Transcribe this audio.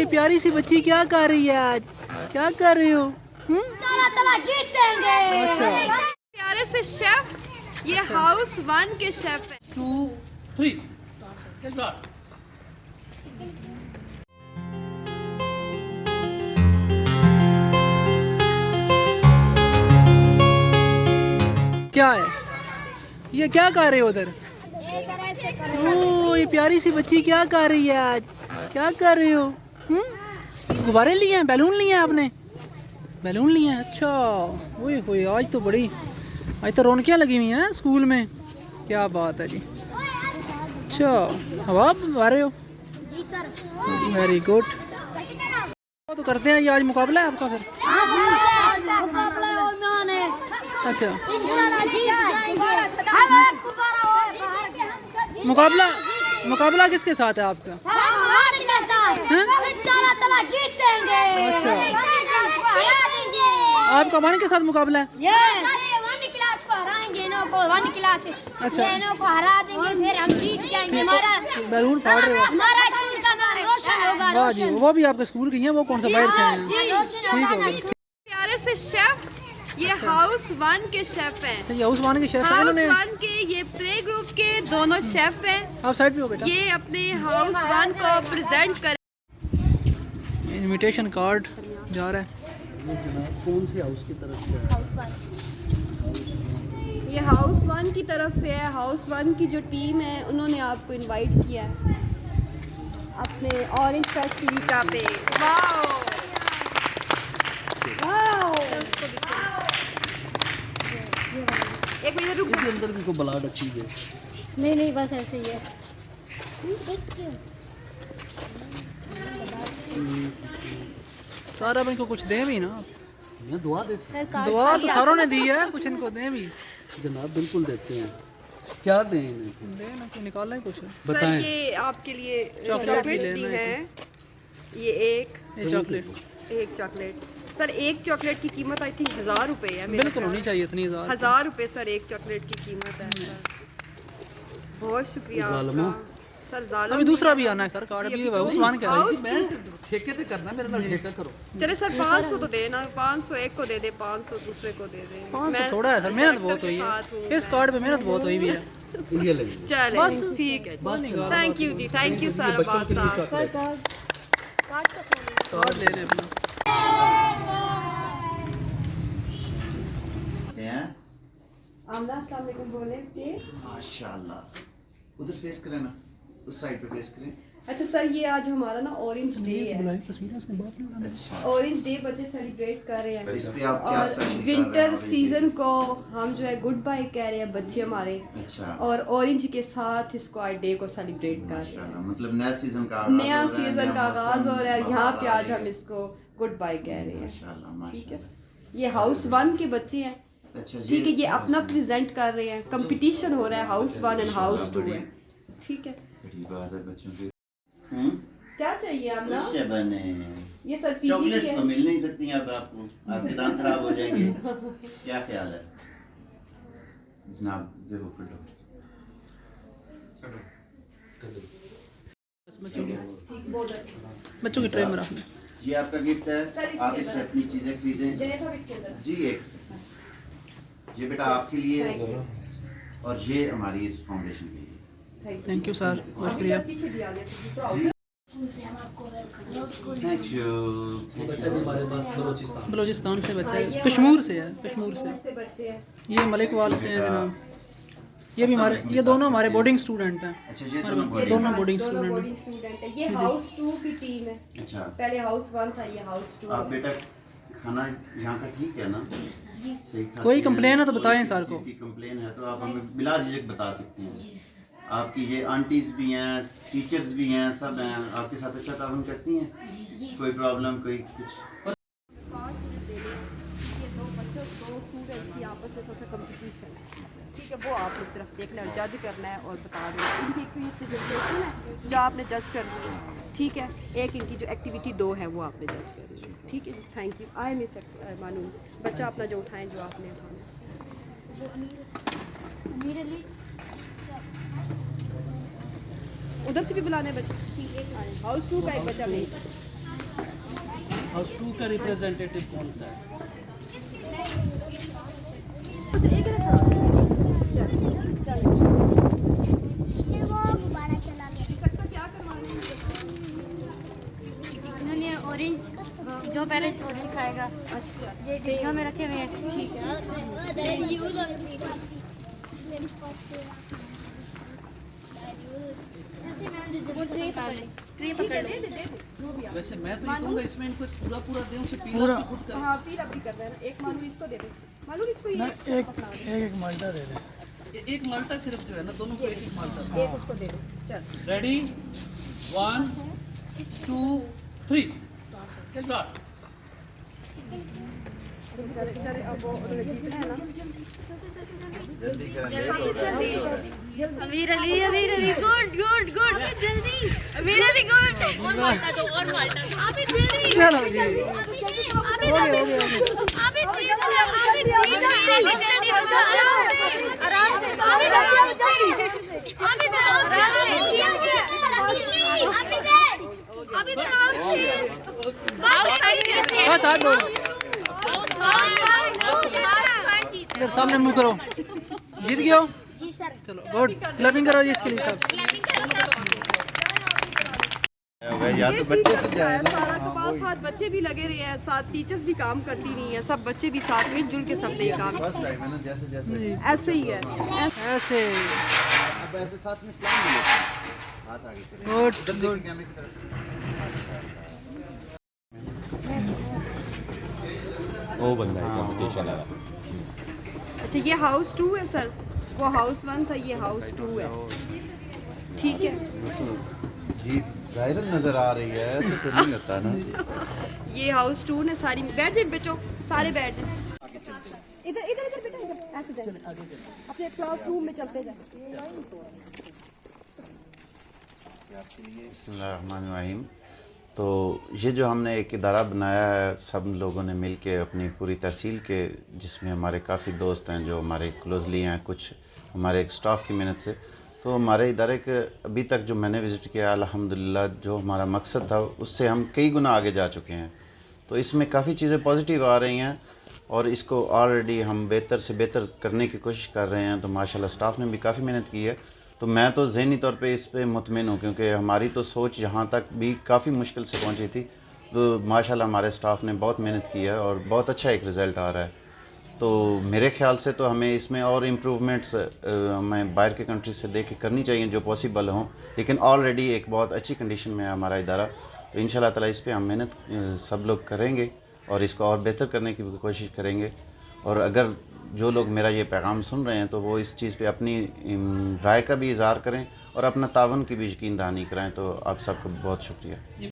प्यारी सी बच्ची क्या कर रही है आज? क्या कर रही हो? जीतेंगे। प्यारे से शेफ, ये हाउस 1 के शेफ हैं। 2, 3 स्टार्ट। क्या है ये? क्या कर रहे हो उधर? ओह, ये प्यारी सी बच्ची क्या कर रही है आज? क्या कर रही हो? गुब्बारे लिए हैं, बैलून लिए हैं आपने? बैलून लिए हैं, अच्छा। ओए होए, आज तो रौनकियाँ लगी हुई हैं स्कूल में। क्या बात है जी। अच्छा, हवा आ रहे हो? जी सर। Very good. तो करते हैं, ये आज मुकाबला है आपका फिर? मुकाबला ओमान है। अच्छा, इंशाल्लाह जीत जाएंगे। मुकाबला किसके साथ है आपका? इंशाल्लाह ताला जीतेंगे। अच्छा, आपका वन के साथ मुकाबला है? वन क्लास को हराएंगे, वन क्लास अच्छा, को हरा देंगे, फिर हम जीत जाएंगे। हमारा बैलून फाड़ रहे हो? हमारा स्कूल का नाम रोशन होगा। वाह जी, वो भी आपके स्कूल की हैं? वो कौन सा बाहर से हैं? रोशन होगा ना। प्यारे से शेफ, ये हाउस 1 के शेफ हैं। ये हाउस वन के शेफ हैं हाउस इन्होंने? 1 के ये प्ले ग्रुप के दोनों शेफ हैं। आप साइड पे हो बेटा। ये अपने हाउस 1 को प्रेजेंट कर। इनविटेशन कार्ड जा रहा है। ये जनाब कौन से हाउस की तरफ से है? ये हाउस 1 की तरफ से है। हाउस 1 की जो टीम है उन्होंने आपको इनवाइट किया है अपने ऑरेंज फेस्टिविटा पे। वाओ एक मिनट रुक इसके अंदर भी कोई बला रखी है? नहीं बस ऐसे ही है। सारा इनको कुछ दें भी ना। मैं दुआ दे सकता दुआ तो सारों ने दी है, कुछ इनको दें भी। हूं। जनाब बिल्कुल देते हैं। क्या दें इन्हें? दें ना, कोई निकालना है कुछ। सर, बताएं। ये आपके लिए चॉकलेट चॉकलेट भी दी लेना है। ये ये चॉकलेट एक चॉकलेट। सर, एक चॉकलेट की कीमत आई थिंक 1000 रुपये है। मेरे बिल्कुल होनी चाहिए इतनी। 1000 रुपये सर एक चॉकलेट की कीमत है सर। बहुत शुक्रिया ज़ालिमों। आपका। सर जालिम अभी दूसरा भी आना है सर कार्ड। अभी हाउस वन का है। मैं ठेके पे करना, मेरे नाल ठेका करो। चले सर 500 तो देना। 500 एक को दे दे, 500 दूसरे को दे दे। 500 थोड़ा है सर, मेहनत बहुत हुई है इस कार्ड पे, मेहनत बहुत हुई भी है। ये ले चले बस। ठीक है। बस थैंक यू जी, थैंक यू सर। बच्चों के लिए चॉकलेट। कार्ड ले लें अपना। आमना अस्सलाम वालेकुम बोले थे। माशाल्लाह। उधर फेस करें ना, उस साइड पे फेस करें। अच्छा सर, ये आज हमारा ना ऑरेंज डे है। अच्छा, ऑरेंज डे बच्चे सेलिब्रेट कर रहे हैं। इस पे आप क्या और स्पेशल विंटर सीजन को हम जो है गुड बाय कह रहे हैं बच्चे हमारे। अच्छा, और ऑरेंज के साथ इसको आज डे को सेलिब्रेट कर रहे हैं। माशाल्लाह। मतलब नया सीजन का आगाज नया हो रहा है, सीजन का नया आगाज हो रहा है और यहाँ पे आज मौसम, हम इसको गुड बाय कह रहे हैं। माशाल्लाह ठीक है, माशाल्लाह। ये हाउस 1 के बच्चे हैं। अच्छा जी, ठीक है, ये अपना प्रेजेंट कर रहे हैं। कंपटीशन हो रहा है हाउस 1 एंड हाउस 2 है। ठीक है, बड़ी बात है बच्चों की। क्या चाहिए आपना? क्या बने? ये सर पीजी चॉकलेट्स के तो मिल नहीं सकती अब आपको, आपके दांत खराब हो जाएंगे। क्या ख्याल है जनाब? देखो फटो बच्चों की ट्रे में रखना। ये आपका गिफ्ट है। सर, इसके आप अंदर। इससे अपनी चीजें खरीदें जने सब इसके अंदर। जी। एक सेकंड, ये बेटा आपके लिए और ये हमारी इस फाउंडेशन के लिए। थैंक यू सर, बहुत शुक्रिया। पीछे भी आ गया दूसरा। Thank you. हमारे पास बलोचिस्तान। बलूचिस्तान से बच्चा है, कश्मीर से है, कश्मीर से। से बच्चे हैं। ये मलिकवाल से हैं जनाब। ये भी हमारे, ये दोनों हमारे बोर्डिंग स्टूडेंट हैं। अच्छा, ये हमारे दोनों बोर्डिंग दोनों स्टूडेंट हैं। बोर्डिंग स्टूडेंट है। ये हाउस 2 की टीम है। अच्छा, पहले हाउस 1 था, ये हाउस 2 आप है। बेटा खाना यहाँ का ठीक है ना? सही खाते कोई हैं? कंप्लेन है तो बताएं किसी सर चीज़ को। की कंप्लेन है तो आप हमें बिला झिझक बता सकते हैं। आपकी ये आंटीज भी हैं, टीचर्स भी हैं, सब हैं, आपके साथ अच्छा ताउन करती हैं? कोई प्रॉब्लम, कोई कुछ? 5 मिनट दे दें। ये दो बच्चों, 2 स्टूडेंट्स की आपस में थोड़ा सा कंपटीशन है। ठीक है, वो आपने सिर्फ देखना है, जज करना है और बता देना। इनकी एक्टिविटी सिचुएशन है जो आपने जज करनी है। ठीक है, एक इनकी जो एक्टिविटी 2 है वो आपने जज करनी है। ठीक है, थैंक यू। आई मिस मालूम बच्चा अपना जो उठाएं जो आपने उठाना। उधर से भी बुलाने बच्चे। हाउस 2 का एक बच्चा भेज। हाउस 2 का रिप्रेजेंटेटिव कौन सा है? अच्छा एक रखा चल चल वो गुब्बारा चला गया। सक्सा क्या करवा रहे हैं? इन्होंने ऑरेंज जो पहले ऑरेंज खाएगा अच्छा ये डिब्बा में रखे हुए हैं। ठीक है। ठीक है दे दे जो भी वैसे मैं तो ये कहूँगा इसमें इनको पूरा पूरा दें, उसे पीला भी खुद करें। हाँ पील अप भी कर रहे हैं ना। एक मालूम इसको दे दे मालूम इसको ये पकड़ा दे। एक माल्टा सिर्फ जो है ना, दोनों को एक एक माल्टा। एक उसको दे दो चल रेडी 1 2 3 स्टार्ट। चल चल अब वो जीतना है ना। अमीर अली गुड गुड गुड जल्दी अमीर अली गुड और माल्टा दो अभी जल्दी चलो जी अभी हो गया अभी जीत गया जल्दी आराम से अभी बस हाथ दो इधर सामने मुंह करो जीत गए हो जी सर चलो गुड क्लैपिंग करो जी इसके लिए सब क्लैपिंग करो या तो बच्चे से जाए ना। सारा कपाल साथ बच्चे भी लगे रहे हैं, साथ टीचर्स भी काम करती नहीं है, सब बच्चे भी साथ मिलजुल के सब नहीं काम फर्स्ट टाइम है ना, जैसे जैसे ऐसे ही है। ऐसे अब ऐसे साथ में सलाम भी लेते हैं। हाथ आगे करें। गुड उधर देखिए कैमरे की तरफ। वो बंदा है कॉम्पिटिशन वाला। अच्छा ये हाउस 2 है सर, वो हाउस 1 था, ये हाउस 2 है। ठीक है जी जाहिर नजर आ रही है, ऐसे तो नहीं होता ना। ये हाउस 2 ने सारी बैठ जाए बच्चों, सारे बैठ जाए। इधर इधर इधर बेटा इधर ऐसे जाए अपने क्लासरूम में चलते जाए। बिस्मिल्लाहिर्रहमानिर्रहीम। तो ये जो हमने एक इदारा बनाया है, सब लोगों ने मिल के अपनी पूरी तहसील के, जिसमें हमारे काफ़ी दोस्त हैं जो हमारे क्लोजली हैं, कुछ हमारे एक स्टाफ की मेहनत से, तो हमारे इदारे के अभी तक जो मैंने विज़िट किया अल्हम्दुलिल्लाह, जो हमारा मकसद था उससे हम कई गुना आगे जा चुके हैं। तो इसमें काफ़ी चीज़ें पॉजिटिव आ रही हैं और इसको ऑलरेडी हम बेहतर से बेहतर करने की कोशिश कर रहे हैं। तो माशाल्लाह स्टाफ ने भी काफ़ी मेहनत की है। तो मैं तो ज़हनी तौर पे इस पे मुतमिन हूँ, क्योंकि हमारी तो सोच यहाँ तक भी काफ़ी मुश्किल से पहुँची थी। तो माशाल्लाह हमारे स्टाफ ने बहुत मेहनत की है और बहुत अच्छा एक रिज़ल्ट आ रहा है। तो मेरे ख्याल से तो हमें इसमें और इम्प्रूवमेंट्स हमें बाहर के कंट्री से देख के करनी चाहिए जो पॉसिबल हों, लेकिन ऑलरेडी एक बहुत अच्छी कंडीशन में है हमारा इदारा। तो इंशाल्लाह ताला इस पे हम मेहनत सब लोग करेंगे और इसको और बेहतर करने की भी कोशिश करेंगे। और अगर जो लोग मेरा ये पैगाम सुन रहे हैं तो वो इस चीज़ पे अपनी राय का भी इज़हार करें और अपना तावन की भी यकीन दहानी कराएँ। तो आप सबको बहुत शुक्रिया।